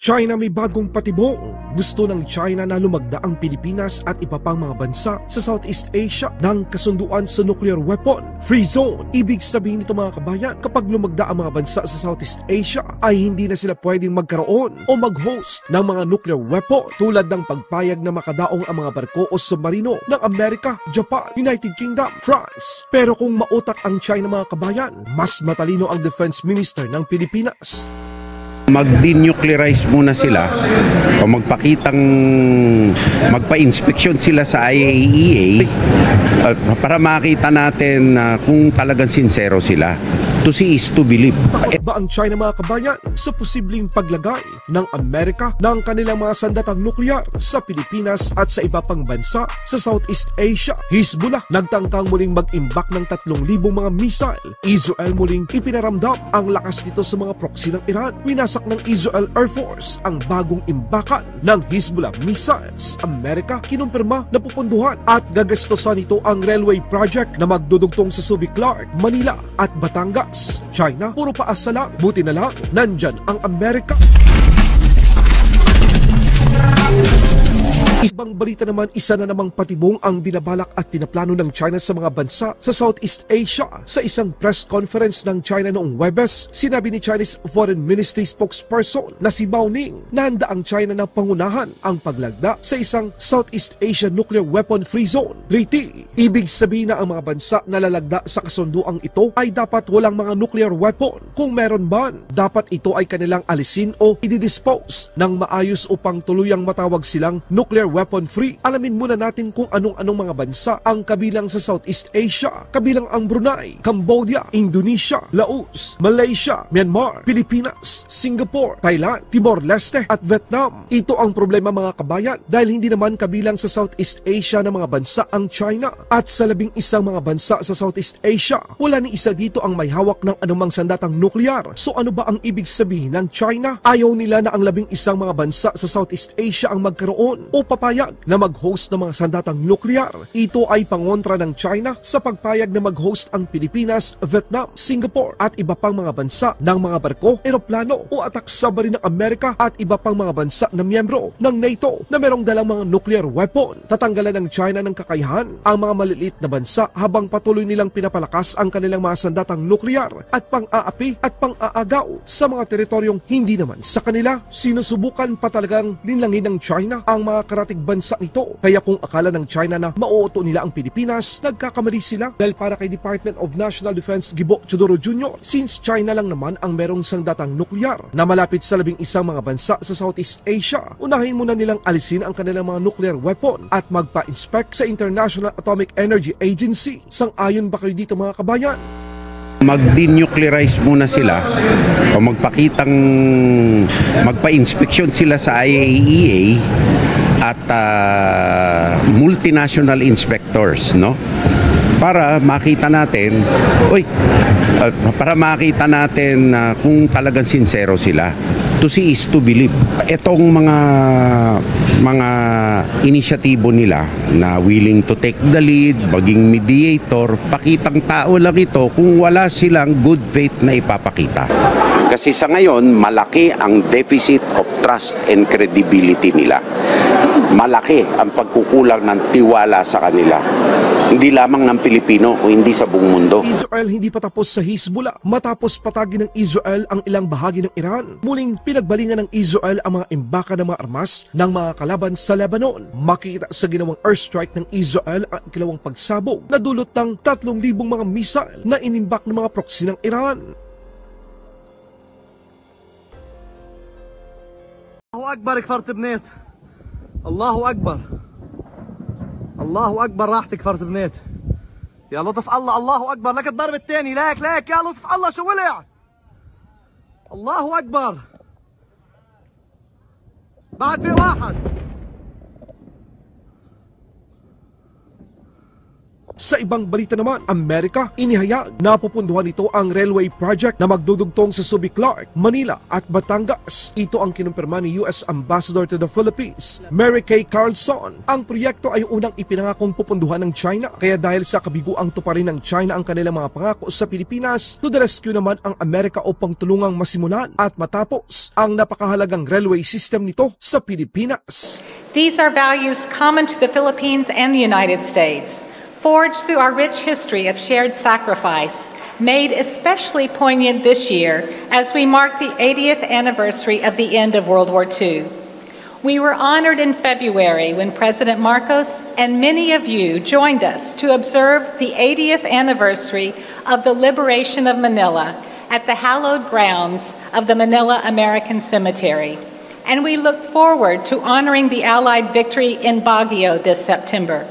China may bagong patibong. Gusto ng China na lumagda ang Pilipinas at iba pang mga bansa sa Southeast Asia ng kasunduan sa nuclear weapon free zone. Ibig sabihin nito mga kabayan, kapag lumagda ang mga bansa sa Southeast Asia ay hindi na sila pwedeng magkaroon o mag-host ng mga nuclear weapon tulad ng pagpayag na makadaong ang mga barko o submarino ng Amerika, Japan, United Kingdom, France. Pero kung mautak ang China mga kabayan, mas matalino ang Defense Minister ng Pilipinas. Mag-denuclearize muna sila o magpa-inspeksyon sila sa IAEA para makita natin kung talagang sincero sila. To see is to believe. Takot ba ang China mga kabayan sa posibleng paglagay ng Amerika ng kanilang mga sandatang nuklear sa Pilipinas at sa iba pang bansa sa Southeast Asia? Hezbollah nagtangkang muling mag-imbak ng 3,000 mga missile. Israel muling ipinaramdam ang lakas nito sa mga proxy ng Iran. Winasak ng Israel Air Force ang bagong imbakan ng Hezbollah missiles. Amerika kinumpirma na pupunduhan at gagastosan ito ang railway project na magdudugtong sa Subic, Clark, Manila at Batangas. China, puro paasa lang. Buti na lang, nandyan ang Amerika. Ibang balita naman, isa na namang patibong ang binabalak at pinaplano ng China sa mga bansa sa Southeast Asia. Sa isang press conference ng China noong Huwebes, sinabi ni Chinese Foreign Ministry spokesperson na si Mao Ning na handa ang China na pangunahan ang paglagda sa isang Southeast Asia Nuclear Weapon Free Zone, Treaty. Ibig sabihin na ang mga bansa na lalagda sa kasunduang ito ay dapat walang mga nuclear weapon. Kung meron man, dapat ito ay kanilang alisin o i-dispose ng maayos upang tuluyang matawag silang nuclear weapon free. Alamin muna natin kung anong-anong mga bansa ang kabilang sa Southeast Asia. Kabilang ang Brunei, Cambodia, Indonesia, Laos, Malaysia, Myanmar, Pilipinas, Singapore, Thailand, Timor-Leste at Vietnam. Ito ang problema mga kabayan dahil hindi naman kabilang sa Southeast Asia na mga bansa ang China. At sa 11 mga bansa sa Southeast Asia, wala ni isa dito ang may hawak ng anumang sandatang nuklear. So ano ba ang ibig sabihin ng China? Ayaw nila na ang 11 mga bansa sa Southeast Asia ang magkaroon o papayag na mag-host ng mga sandatang nuklear. Ito ay pangontra ng China sa pagpayag na mag-host ang Pilipinas, Vietnam, Singapore at iba pang mga bansa ng mga barko, eroplano o attack submarine ng Amerika at iba pang mga bansa na miyembro ng NATO na merong dalang mga nuclear weapon. Tatanggalan ng China ng kakayahan ang mga maliliit na bansa habang patuloy nilang pinapalakas ang kanilang mga sandatang nuklear at pang-aapi at pang-aagaw sa mga teritoryong hindi naman sa kanila. Sinusubukan pa talagang linlangin ng China ang mga karatig bansa nito. Kaya kung akala ng China na mauuto nila ang Pilipinas, nagkakamali sila dahil para kay Department of National Defense Gibo Chodoro Jr., since China lang naman ang merong sandatang nuklear na malapit sa 11 mga bansa sa Southeast Asia, unahin muna nilang alisin ang kanilang mga nuclear weapon at magpa-inspect sa International Atomic Energy Agency. Sang-ayon ba kayo dito mga kabayan? Mag-denuclearize muna sila o magpa-inspeksyon sila sa IAEA at multinational inspectors, no? Para makita natin, kung talagang sincero sila. To see is to believe. Itong mga inisyatibo nila na willing to take the lead, maging mediator, pakitang tao lang ito kung wala silang good faith na ipapakita. Kasi sa ngayon, malaki ang deficit of trust and credibility nila. Malaki ang pagkukulang ng tiwala sa kanila. Hindi lamang ng Pilipino o hindi sa buong mundo. Israel hindi pa tapos sa Hezbollah. Matapos patagin ng Israel ang ilang bahagi ng Iran, muling pinagbalingan ng Israel ang mga imbaka ng mga armas ng mga kalaban sa Lebanon. Makikita sa ginawang airstrike ng Israel ang ikalawang pagsabog na dulot ng 3,000 mga missile na inimbak ng mga proxy ng Iran. Allahu Akbar, كفرت بنيت. الله أكبر الله أكبر راحتك كفرت بنيت. يا لطف الله الله أكبر. لك الضرب الثاني. لك يا لطف الله شو ولع. الله أكبر. بعد في واحد. Sa ibang balita naman, Amerika, inihayag na pupunduhan ito ang railway project na magdudugtong sa Subic, Clark, Manila at Batangas. Ito ang kinumpirma ni US Ambassador to the Philippines, Mary Kay Carlson. Ang proyekto ay unang ipinangakong pupunduhan ng China, kaya dahil sa kabiguang tuparin ng China ang kanilang mga pangako sa Pilipinas, to the rescue naman ang Amerika upang tulungang masimulan at matapos ang napakahalagang railway system nito sa Pilipinas. These are values common to the Philippines and the United States, forged through our rich history of shared sacrifice, made especially poignant this year as we mark the 80th anniversary of the end of World War II. We were honored in February when President Marcos and many of you joined us to observe the 80th anniversary of the liberation of Manila at the hallowed grounds of the Manila American Cemetery. And we look forward to honoring the Allied victory in Baguio this September.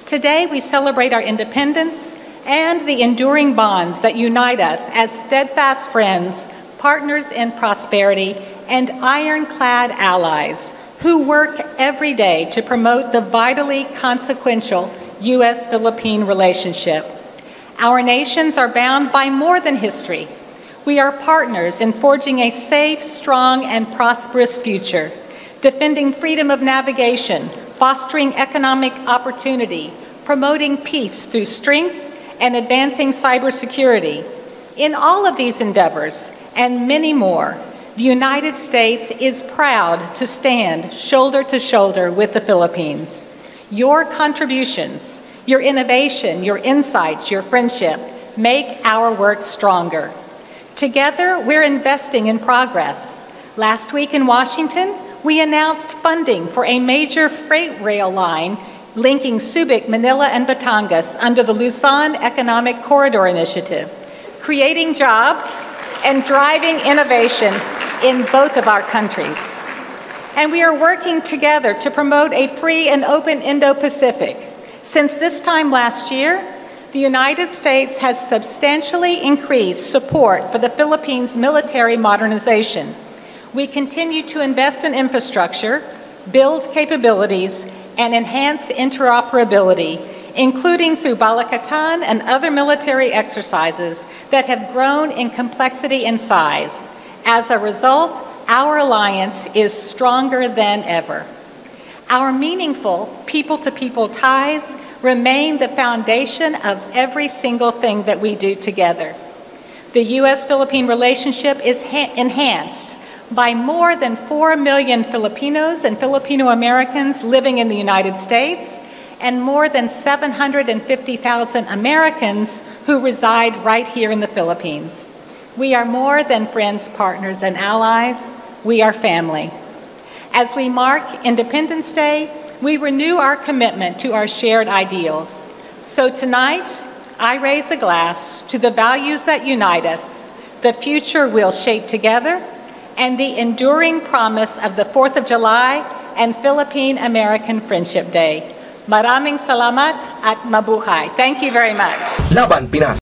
Today, we celebrate our independence and the enduring bonds that unite us as steadfast friends, partners in prosperity, and ironclad allies who work every day to promote the vitally consequential U.S.-Philippine relationship. Our nations are bound by more than history. We are partners in forging a safe, strong, and prosperous future, defending freedom of navigation, fostering economic opportunity, promoting peace through strength, and advancing cybersecurity. In all of these endeavors, and many more, the United States is proud to stand shoulder to shoulder with the Philippines. Your contributions, your innovation, your insights, your friendship make our work stronger. Together, we're investing in progress. Last week in Washington, we announced funding for a major freight rail line linking Subic, Manila, and Batangas under the Luzon Economic Corridor Initiative, creating jobs and driving innovation in both of our countries. And we are working together to promote a free and open Indo-Pacific. Since this time last year, the United States has substantially increased support for the Philippines' military modernization. We continue to invest in infrastructure, build capabilities, and enhance interoperability, including through Balakatan and other military exercises that have grown in complexity and size. As a result, our alliance is stronger than ever. Our meaningful people-to-people ties remain the foundation of every single thing that we do together. The U.S.-Philippine relationship is enhanced by more than 4 million Filipinos and Filipino Americans living in the United States and more than 750,000 Americans who reside right here in the Philippines. We are more than friends, partners, and allies. We are family. As we mark Independence Day, we renew our commitment to our shared ideals. So tonight, I raise a glass to the values that unite us, the future we'll shape together, and the enduring promise of the 4th of July and Philippine-American Friendship Day. Maraming salamat at mabuhay. Thank you very much. Laban Pinas.